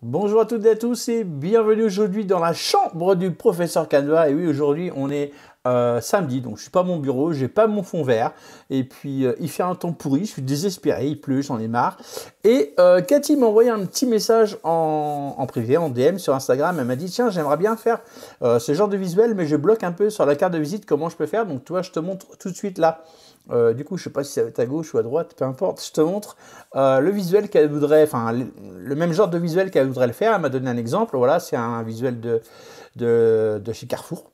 Bonjour à toutes et à tous et bienvenue aujourd'hui dans la chambre du professeur Canva. Et oui, aujourd'hui on est samedi, donc je suis pas à mon bureau, j'ai pas mon fond vert. Et puis il fait un temps pourri, je suis désespéré, il pleut, j'en ai marre. Et Cathy m'a envoyé un petit message en privé, en DM sur Instagram. Elle m'a dit tiens, j'aimerais bien faire ce genre de visuel, mais je bloque un peu sur la carte de visite comment je peux faire. Donc toi, je te montre tout de suite là. Du coup, je sais pas si ça va être à gauche ou à droite, peu importe. Je te montre le visuel qu'elle voudrait, enfin le même genre de visuel qu'elle voudrait le faire. Elle m'a donné un exemple. Voilà, c'est un visuel de chez Carrefour.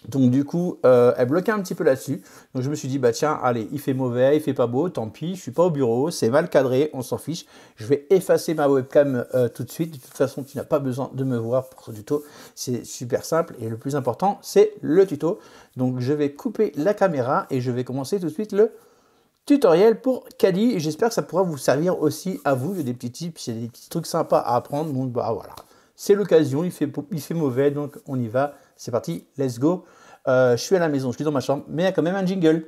Donc du coup, elle bloquait un petit peu là-dessus. Donc je me suis dit, bah tiens, allez, il fait mauvais, il fait pas beau, tant pis, je suis pas au bureau, c'est mal cadré, on s'en fiche. Je vais effacer ma webcam tout de suite. De toute façon, tu n'as pas besoin de me voir pour ce tuto. C'est super simple et le plus important, c'est le tuto. Donc je vais couper la caméra et je vais commencer tout de suite le tutoriel pour Caddy. Et j'espère que ça pourra vous servir aussi à vous. Il y a des petits tips, il y a des petits trucs sympas à apprendre. Donc bah voilà, c'est l'occasion, il fait mauvais, donc on y va. C'est parti, let's go. Je suis à la maison, je suis dans ma chambre, mais il y a quand même un jingle.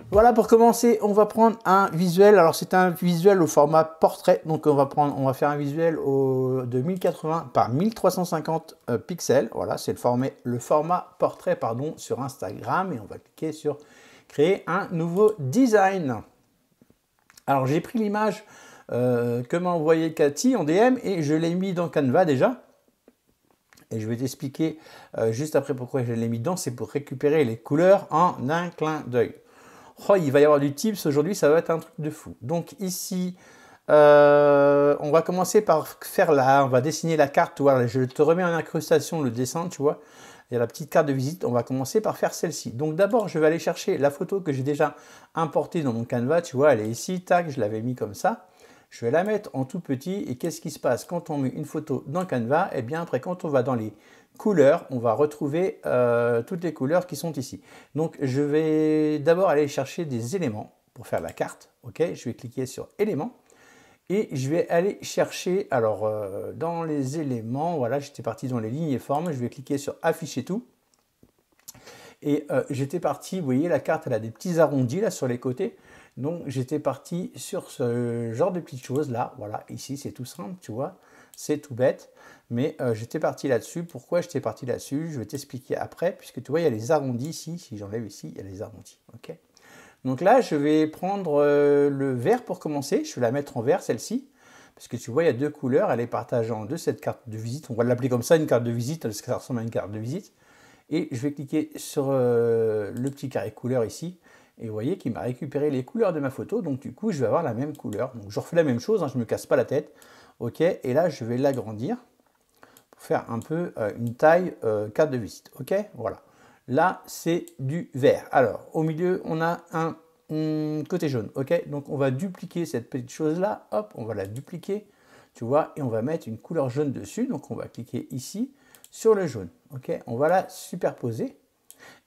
Voilà, pour commencer, on va prendre un visuel. Alors c'est un visuel au format portrait, donc on va faire un visuel de 1080 par 1350 pixels. Voilà, c'est le format portrait pardon, sur Instagram et on va cliquer sur créer un nouveau design. Alors j'ai pris l'image que m'a envoyé Cathy en DM et je l'ai mis dans Canva déjà. Et je vais t'expliquer juste après pourquoi je l'ai mis dedans. C'est pour récupérer les couleurs en un clin d'œil. Oh, il va y avoir du tips aujourd'hui, ça va être un truc de fou. Donc ici, on va commencer par faire on va dessiner la carte. Voilà, je te remets en incrustation le dessin, tu vois. Il y a la petite carte de visite, on va commencer par faire celle-ci. Donc d'abord, je vais aller chercher la photo que j'ai déjà importée dans mon Canva. Tu vois, elle est ici, tac, je l'avais mis comme ça. Je vais la mettre en tout petit et qu'est-ce qui se passe quand on met une photo dans Canva? Eh bien après quand on va dans les couleurs, on va retrouver toutes les couleurs qui sont ici. Donc je vais d'abord aller chercher des éléments pour faire la carte. Ok, je vais cliquer sur éléments et je vais aller chercher, alors dans les éléments, voilà, j'étais parti dans les lignes et formes, je vais cliquer sur afficher tout. Et j'étais parti, vous voyez la carte elle a des petits arrondis là sur les côtés. Donc j'étais parti sur ce genre de petites choses là, voilà, ici c'est tout simple, tu vois, c'est tout bête. Mais j'étais parti là-dessus. Pourquoi j'étais parti là-dessus? Je vais t'expliquer après, puisque tu vois, il y a les arrondis ici. Si j'enlève ici, il y a les arrondis. Ok. Donc là, je vais prendre le vert pour commencer. Je vais la mettre en vert, celle-ci. Parce que tu vois, il y a deux couleurs. Elle est partagée en deux, cette carte de visite. On va l'appeler comme ça, une carte de visite, parce que ça ressemble à une carte de visite. Et je vais cliquer sur le petit carré couleur ici. Et vous voyez qu'il m'a récupéré les couleurs de ma photo. Donc du coup, je vais avoir la même couleur. Donc je refais la même chose, hein, je ne me casse pas la tête. Ok, et là, je vais l'agrandir pour faire un peu une taille carte de visite. Ok, voilà. Là, c'est du vert. Alors, au milieu, on a un côté jaune. Ok, donc on va dupliquer cette petite chose-là. Hop, on va la dupliquer. Tu vois, et on va mettre une couleur jaune dessus. Donc, on va cliquer ici sur le jaune. Ok, on va la superposer.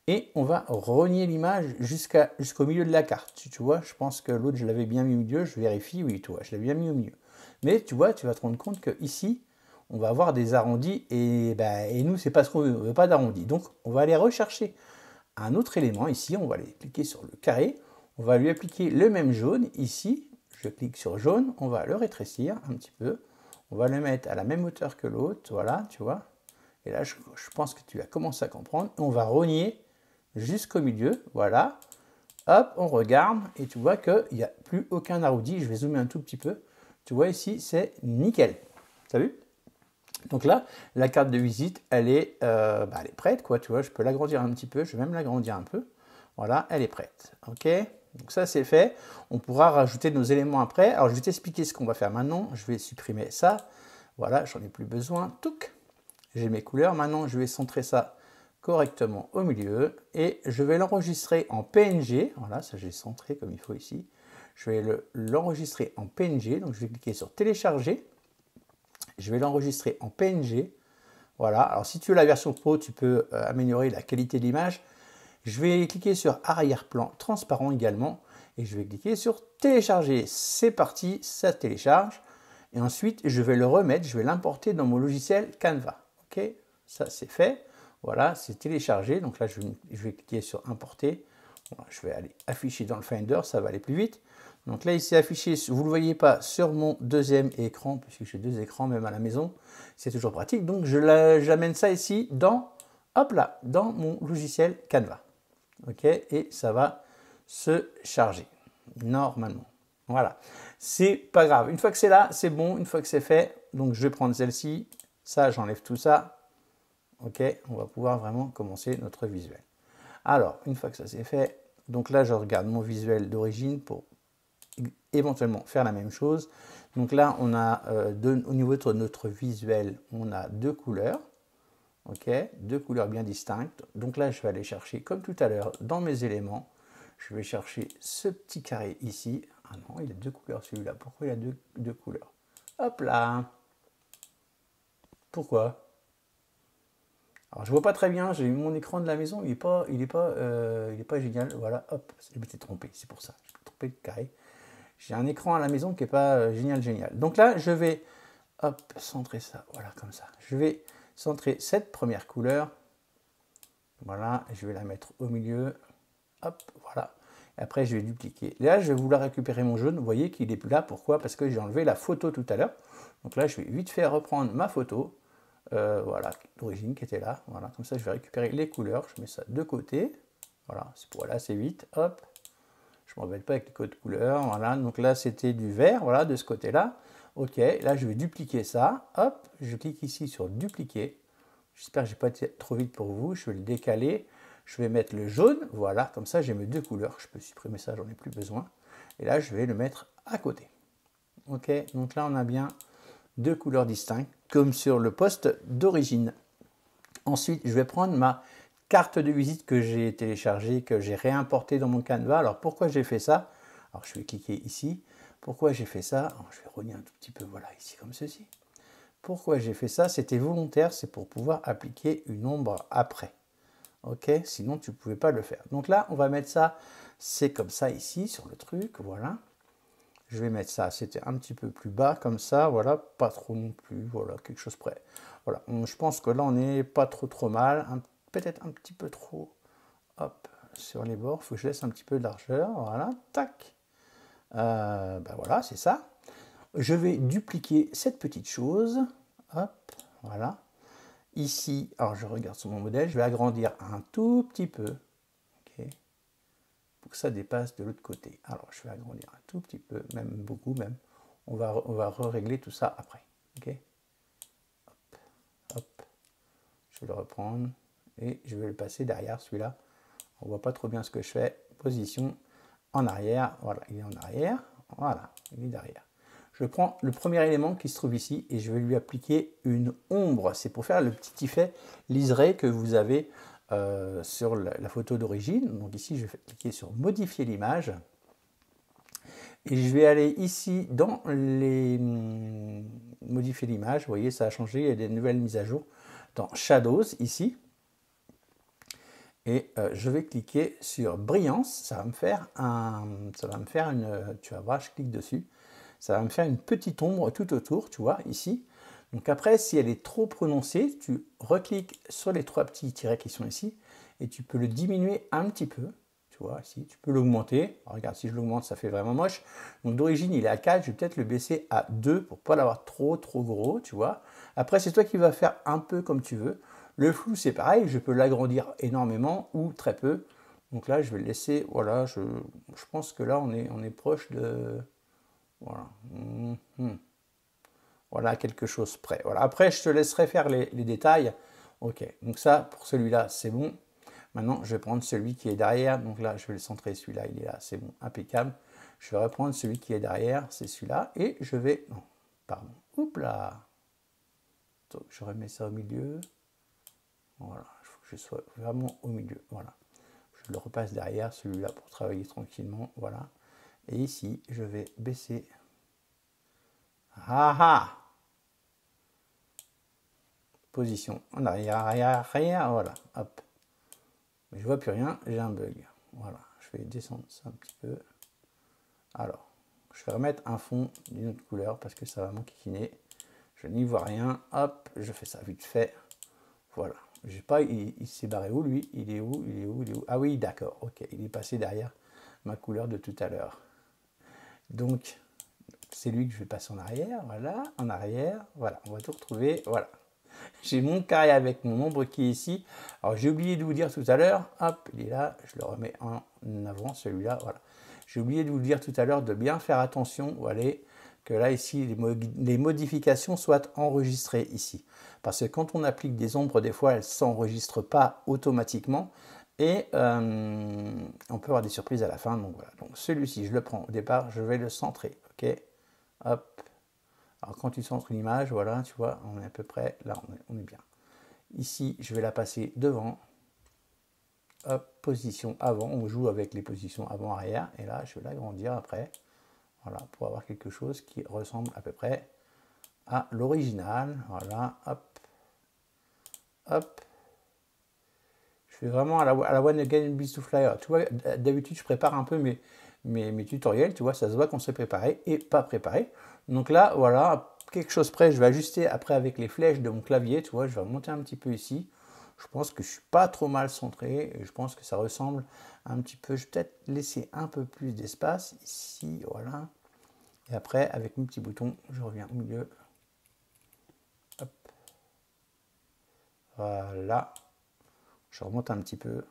Et on va renier l'image jusqu'au milieu de la carte. Tu vois, je pense que l'autre, je l'avais bien mis au milieu. Je vérifie. Oui, tu vois, je l'avais bien mis au milieu. Mais tu vois, tu vas te rendre compte que ici, on va avoir des arrondis et, et nous, c'est pas ce qu'on veut. On veut pas d'arrondis. Donc, on va aller rechercher un autre élément ici. On va aller cliquer sur le carré. On va lui appliquer le même jaune ici. Je clique sur jaune. On va le rétrécir un petit peu. On va le mettre à la même hauteur que l'autre. Voilà, tu vois. Et là, je pense que tu vas commencer à comprendre. On va rogner jusqu'au milieu. Voilà. Hop, on regarde et tu vois qu'il n'y a plus aucun arrondi. Je vais zoomer un tout petit peu. Tu vois ici, c'est nickel. T'as vu? Donc là, la carte de visite, elle est prête, quoi. Tu vois, je peux l'agrandir un petit peu. Je vais même l'agrandir un peu. Voilà, elle est prête. Ok. Donc ça, c'est fait. On pourra rajouter nos éléments après. Alors, je vais t'expliquer ce qu'on va faire maintenant. Je vais supprimer ça. Voilà, j'en ai plus besoin. Touc. J'ai mes couleurs. Maintenant, je vais centrer ça correctement au milieu et je vais l'enregistrer en PNG. Voilà, ça j'ai centré comme il faut ici. Je vais l'enregistrer en PNG. Donc, je vais cliquer sur télécharger. Je vais l'enregistrer en PNG. Voilà, alors si tu veux la version pro, tu peux améliorer la qualité de l'image. Je vais cliquer sur arrière-plan transparent également et je vais cliquer sur télécharger. C'est parti, ça télécharge. Et ensuite, je vais le remettre, je vais l'importer dans mon logiciel Canva. Ok, ça c'est fait. Voilà, c'est téléchargé. Donc là, je vais cliquer sur importer. Voilà, je vais aller afficher dans le Finder, ça va aller plus vite. Donc là, il s'est affiché, vous ne le voyez pas, sur mon deuxième écran, puisque j'ai deux écrans même à la maison. C'est toujours pratique. Donc j'amène ça ici dans, hop là, dans mon logiciel Canva. OK, et ça va se charger normalement. Voilà, c'est pas grave. Une fois que c'est là, c'est bon. Une fois que c'est fait, donc je vais prendre celle-ci. Ça, j'enlève tout ça. OK, on va pouvoir vraiment commencer notre visuel. Alors, une fois que ça c'est fait, donc là, je regarde mon visuel d'origine pour éventuellement faire la même chose. Donc là, on a au niveau de notre visuel, on a deux couleurs. OK, deux couleurs bien distinctes. Donc là, je vais aller chercher, comme tout à l'heure, dans mes éléments, je vais chercher ce petit carré ici. Ah non, il a deux couleurs celui-là. Pourquoi il a deux couleurs? Hop là. Pourquoi? Alors je vois pas très bien, j'ai mon écran de la maison, il est pas génial. Voilà, hop, je m'étais trompé, c'est pour ça. Je m'étais trompé de carré. J'ai un écran à la maison qui est pas génial. Donc là, je vais hop, centrer ça, voilà, comme ça. Je vais centrer cette première couleur. Voilà, je vais la mettre au milieu. Hop, voilà. Et après, je vais dupliquer. Et là, je vais vouloir récupérer mon jaune. Vous voyez qu'il n'est plus là. Pourquoi? Parce que j'ai enlevé la photo tout à l'heure. Donc là, je vais vite fait reprendre ma photo. Voilà, d'origine qui était là. Voilà, comme ça, je vais récupérer les couleurs. Je mets ça de côté. Voilà, voilà, c'est vite. Hop, je ne m'embête pas avec les codes couleurs. Voilà, donc là, c'était du vert. Voilà, de ce côté-là. OK, là, je vais dupliquer ça. Hop, je clique ici sur dupliquer. J'espère que je n'ai pas été trop vite pour vous. Je vais le décaler. Je vais mettre le jaune. Voilà, comme ça, j'ai mes deux couleurs. Je peux supprimer ça, j'en ai plus besoin. Et là, je vais le mettre à côté. OK, donc là, on a bien deux couleurs distinctes, comme sur le poste d'origine. Ensuite, je vais prendre ma carte de visite que j'ai téléchargée, que j'ai réimportée dans mon Canva. Alors, pourquoi j'ai fait ça? Alors, je vais cliquer ici. Pourquoi j'ai fait ça? Alors, je vais relier un tout petit peu, voilà, ici, comme ceci. Pourquoi j'ai fait ça? C'était volontaire, c'est pour pouvoir appliquer une ombre après. OK? Sinon, tu ne pouvais pas le faire. Donc là, on va mettre ça, c'est comme ça ici, sur le truc, voilà. Je vais mettre ça, c'était un petit peu plus bas, comme ça, voilà, pas trop non plus, voilà, quelque chose près. Voilà, je pense que là, on n'est pas trop mal, peut-être un petit peu trop, hop, sur les bords, il faut que je laisse un petit peu de largeur, voilà, tac. Ben voilà, c'est ça. Je vais dupliquer cette petite chose, hop, voilà. Ici, alors je regarde sur mon modèle, je vais agrandir un tout petit peu, ok, pour que ça dépasse de l'autre côté. Alors je vais agrandir un tout petit peu, même beaucoup même. On va régler tout ça après, ok. Hop, hop, je vais le reprendre et je vais le passer derrière celui-là. On voit pas trop bien ce que je fais. Position en arrière, voilà, il est en arrière, voilà, il est derrière. Je prends le premier élément qui se trouve ici et je vais lui appliquer une ombre. C'est pour faire le petit effet liseré que vous avez sur la photo d'origine. Donc ici, je vais cliquer sur modifier l'image. Et je vais aller ici dans les modifier l'image. Vous voyez, ça a changé, il y a des nouvelles mises à jour. Dans Shadows, ici. Et je vais cliquer sur brillance. Ça va me faire une... Tu vas voir, je clique dessus. Ça va me faire une petite ombre tout autour, tu vois, ici. Donc après, si elle est trop prononcée, tu recliques sur les trois petits tirets qui sont ici et tu peux le diminuer un petit peu. Tu vois, ici, tu peux l'augmenter. Regarde, si je l'augmente, ça fait vraiment moche. Donc d'origine, il est à 4. Je vais peut-être le baisser à 2 pour ne pas l'avoir trop gros, tu vois. Après, c'est toi qui vas faire un peu comme tu veux. Le flou, c'est pareil. Je peux l'agrandir énormément ou très peu. Donc là, je vais le laisser. Voilà, je pense que là, on est proche de... Voilà. Voilà, quelque chose près. Voilà. Après, je te laisserai faire les détails. Ok, donc ça, pour celui-là, c'est bon. Maintenant, je vais prendre celui qui est derrière. Donc là, je vais le centrer, celui-là, il est là, c'est bon, impeccable. Je vais reprendre celui qui est derrière, c'est celui-là. Et je vais... Non, pardon. Oups là. Donc, je remets ça au milieu. Voilà, il faut que je sois vraiment au milieu. Voilà. Je le repasse derrière, celui-là, pour travailler tranquillement. Voilà. Et ici, je vais baisser. Ah ah! Position en arrière, voilà, hop. Mais je vois plus rien, j'ai un bug. Voilà, je vais descendre ça un petit peu. Alors, je vais remettre un fond d'une autre couleur parce que ça va m'enquiquiner. Je n'y vois rien, hop, je fais ça vite fait. Voilà, Je sais pas, il s'est barré où lui? Il est où? Il est où? Il est où? Ah oui, d'accord, ok. Il est passé derrière ma couleur de tout à l'heure. Donc, c'est lui que je vais passer en arrière, voilà, en arrière, voilà, on va tout retrouver, voilà. J'ai mon carré avec mon ombre qui est ici. Alors j'ai oublié de vous dire tout à l'heure, hop, il est là, je le remets en avant, celui-là, voilà. J'ai oublié de vous dire tout à l'heure de bien faire attention, voilà, que là ici les modifications soient enregistrées ici. Parce que quand on applique des ombres, des fois elles ne s'enregistrent pas automatiquement et on peut avoir des surprises à la fin. Donc voilà, donc celui-ci je le prends au départ, je vais le centrer, ok, hop. Alors quand tu centres une image, voilà, tu vois, on est à peu près là, on est bien. Ici, je vais la passer devant. Hop, position avant, on joue avec les positions avant-arrière. Et là, je vais l'agrandir après. Voilà, pour avoir quelque chose qui ressemble à peu près à l'original. Voilà, hop, hop. Je fais vraiment à la One Again Beast to Fly. Tu vois, d'habitude, je prépare un peu mes tutoriels. Tu vois, ça se voit qu'on s'est préparé et pas préparé. Donc là, voilà, quelque chose près. Je vais ajuster après avec les flèches de mon clavier. Tu vois, je vais remonter un petit peu ici. Je pense que je suis pas trop mal centré. Et je pense que ça ressemble un petit peu. Je vais peut-être laisser un peu plus d'espace ici. Voilà. Et après, avec mon petit bouton, je reviens au milieu. Hop. Voilà. Je remonte un petit peu.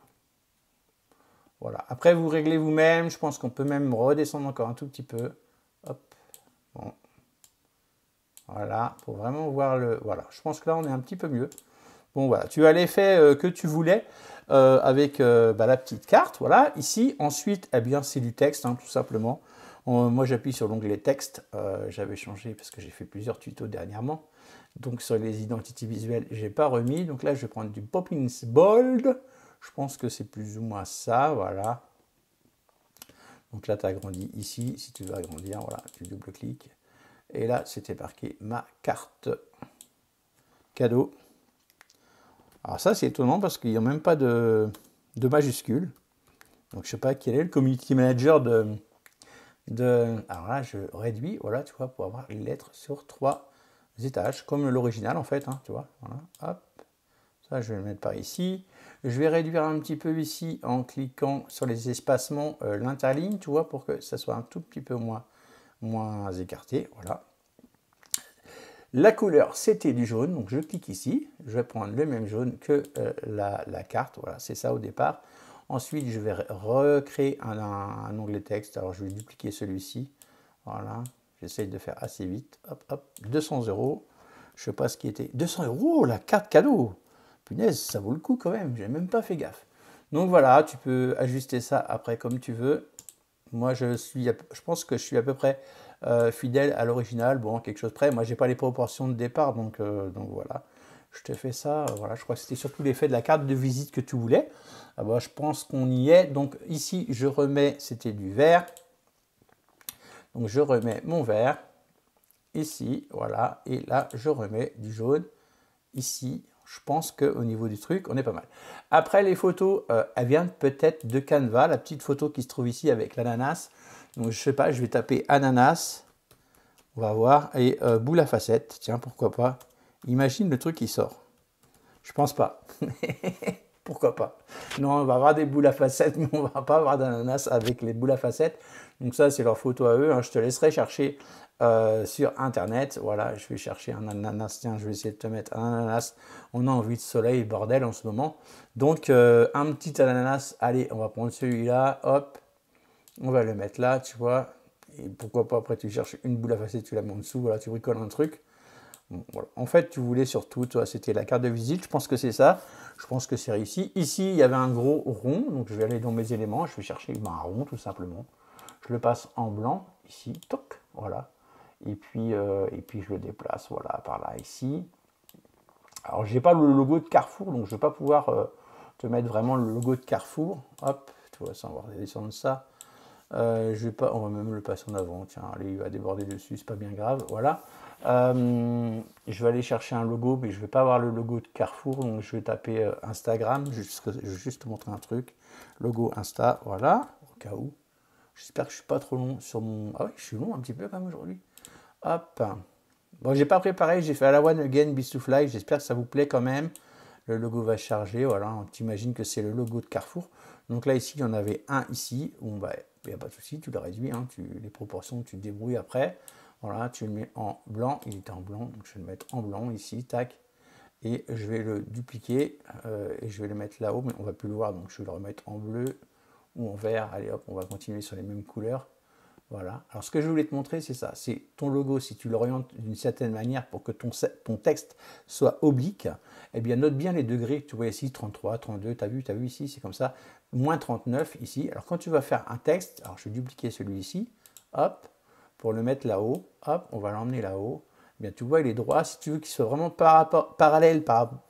Voilà. Après, vous réglez vous-même. Je pense qu'on peut même redescendre encore un tout petit peu. Hop. Bon. Voilà. Pour vraiment voir le... Voilà. Je pense que là, on est un petit peu mieux. Bon, voilà. Tu as l'effet que tu voulais avec la petite carte. Voilà. Ici, ensuite, eh bien, c'est du texte, hein, tout simplement. Moi, j'appuie sur l'onglet texte. J'avais changé parce que j'ai fait plusieurs tutos dernièrement. Donc, sur les identités visuelles, je n'ai pas remis. Donc là, je vais prendre du Poppins Bold. Je pense que c'est plus ou moins ça, voilà. Donc là, tu agrandis ici. Si tu veux agrandir, voilà, tu double-cliques. Et là, c'était marqué ma carte cadeau. Alors ça, c'est étonnant parce qu'il n'y a même pas de majuscule. Donc je ne sais pas quel est le community manager de... Alors là, je réduis, voilà, tu vois, pour avoir les lettres sur 3 étages, comme l'original en fait, hein, tu vois. Voilà, hop. Ça, je vais le mettre par ici. Je vais réduire un petit peu ici en cliquant sur les espacements, l'interligne, tu vois, pour que ça soit un tout petit peu moins écarté. Voilà. La couleur, c'était du jaune, donc je clique ici. Je vais prendre le même jaune que la carte. Voilà, c'est ça au départ. Ensuite, je vais recréer un onglet texte. Alors, je vais dupliquer celui-ci. Voilà, j'essaye de faire assez vite. Hop, hop, 200 €. Je ne sais pas ce qui était. 200 €, la carte cadeau. Punaise, ça vaut le coup quand même. J'ai même pas fait gaffe. Donc voilà, tu peux ajuster ça après comme tu veux. Moi, je pense que je suis à peu près fidèle à l'original. Bon, quelque chose près. Moi, j'ai pas les proportions de départ, donc voilà. Je te fais ça. Voilà, je crois que c'était surtout l'effet de la carte de visite que tu voulais. Ah bah, je pense qu'on y est. Donc ici, je remets, c'était du vert. Donc je remets mon vert ici, voilà. Et là, je remets du jaune ici. Je pense qu'au niveau du truc, on est pas mal. Après, les photos, elles viennent peut-être de Canva. La petite photo qui se trouve ici avec l'ananas. Donc, je sais pas, je vais taper ananas. On va voir. Et boule à facettes. Tiens, pourquoi pas. Imagine le truc qui sort. Je pense pas. Pourquoi pas. Non, on va avoir des boules à facettes, mais on va pas avoir d'ananas avec les boules à facettes. Donc ça, c'est leur photo à eux. Hein. Je te laisserai chercher sur Internet. Voilà, je vais chercher un ananas. Tiens, je vais essayer de te mettre un ananas. On a envie de soleil, bordel, en ce moment. Donc, un petit ananas. Allez, on va prendre celui-là. Hop, on va le mettre là, tu vois. Et pourquoi pas, après, tu cherches une boule à facettes, tu la mets en dessous. Voilà, tu bricoles un truc. Bon, voilà. En fait, tu voulais surtout, toi, c'était la carte de visite. Je pense que c'est ça. Je pense que c'est réussi. Ici, il y avait un gros rond. Donc, je vais aller dans mes éléments. Je vais chercher un rond, tout simplement. Je le passe en blanc. Ici, toc, voilà. Et puis je le déplace, voilà, par là, ici. Alors, j'ai pas le logo de Carrefour. Donc, je vais pas pouvoir te mettre vraiment le logo de Carrefour. Hop, tu vois, ça, on va descendre ça. Je vais pas, on va même le passer en avant. Tiens, allez, il va déborder dessus, c'est pas bien grave. Voilà. Je vais aller chercher un logo, mais je ne vais pas avoir le logo de Carrefour, donc je vais taper Instagram. Je vais juste te montrer un truc. Logo Insta, voilà, au cas où. J'espère que je ne suis pas trop long sur mon... Ah oui, je suis long un petit peu quand même aujourd'hui. Hop. Bon, j'ai pas préparé, j'ai fait à la One Again Beast to Fly. J'espère que ça vous plaît quand même. le logo va charger, voilà, tu imagines que c'est le logo de Carrefour. Donc là, ici, il y en avait un ici, bon, bah, il n'y a pas de souci, tu le réduis, hein, les proportions, tu te débrouilles après. Voilà, tu le mets en blanc, il était en blanc, donc je vais le mettre en blanc ici, tac. Et je vais le dupliquer et je vais le mettre là-haut, mais on va plus le voir, donc je vais le remettre en bleu ou en vert. Allez hop, on va continuer sur les mêmes couleurs. Voilà. Alors ce que je voulais te montrer, c'est ça. C'est ton logo, si tu l'orientes d'une certaine manière pour que ton texte soit oblique, eh bien note bien les degrés. Tu vois ici 33, 32, tu as vu ici, c'est comme ça. Moins 39 ici. Alors quand tu vas faire un texte, alors je vais dupliquer celui-ci, hop, pour le mettre là-haut, hop, on va l'emmener là-haut. Eh bien tu vois, il est droit. Si tu veux qu'il soit vraiment parallèle par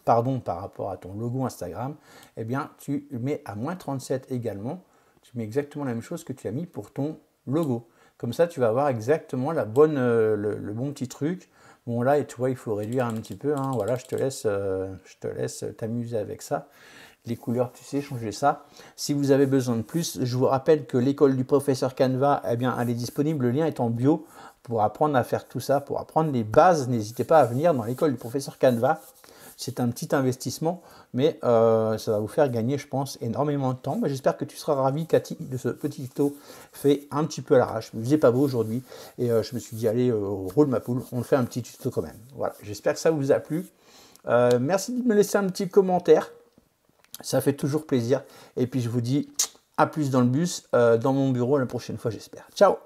rapport à ton logo Instagram, eh bien tu le mets à moins 37 également. Tu mets exactement la même chose que tu as mis pour ton logo. Comme ça, tu vas avoir exactement la bonne, le bon petit truc. Bon là, et tu vois, il faut réduire un petit peu. Hein. Voilà, je te laisse t'amuser avec ça. Les couleurs, tu sais, changer ça. Si vous avez besoin de plus, je vous rappelle que l'école du professeur Canva, eh bien, elle est disponible. Le lien est en bio pour apprendre à faire tout ça, pour apprendre les bases. N'hésitez pas à venir dans l'école du professeur Canva. C'est un petit investissement, mais ça va vous faire gagner, je pense, énormément de temps. J'espère que tu seras ravi, Cathy, de ce petit tuto fait un petit peu à l'arrache. Il ne faisait pas beau aujourd'hui et je me suis dit, allez, roule ma poule, on fait un petit tuto quand même. Voilà, j'espère que ça vous a plu. Merci de me laisser un petit commentaire. Ça fait toujours plaisir. Et puis, je vous dis à plus dans le bus, dans mon bureau la prochaine fois, j'espère. Ciao!